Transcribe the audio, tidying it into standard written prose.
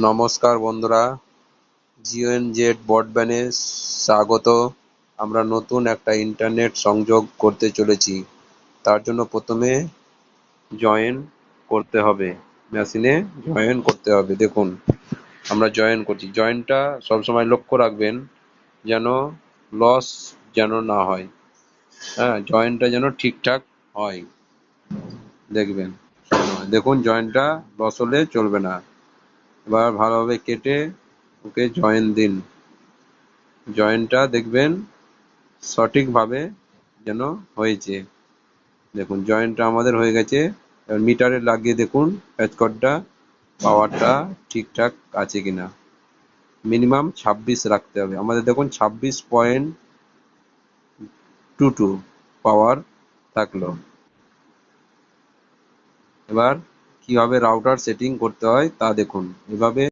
নমস্কার বন্ধুরা, জিওএনজেড ব্রডব্যান্ডে স্বাগত। আমরা নতুন একটা ইন্টারনেট সংযোগ করতে চলেছি। তার জন্য প্রথমে জয়েন করতে হবে, মেশিনে জয়েন করতে হবে। দেখুন, আমরা জয়েন করছি। জয়েনটা সবসময় লক্ষ্য রাখবেন যেন লস যেন না হয়। হ্যাঁ, জয়েনটা যেন ঠিকঠাক হয়, দেখবেন। দেখুন, জয়েনটা লস হলে চলবে না। এবার ভালোভাবে কেটে ওকে জয়েন দিন। জয়েনটা দেখবেন সঠিকভাবে যেন হয়েছে। দেখুন, জয়েনটা আমাদের হয়ে গেছে। এবার মিটারে লাগিয়ে দেখুন প্যাচ কর্ডটা, পাওয়ারটা ঠিকঠাক আছে কিনা। মিনিমাম 26 রাখতে হবে আমাদের। দেখুন 26.22 পাওয়ার থাকলো। এবার কিভাবে রাউটার সেটিং করতে হয় তা দেখুন। এভাবে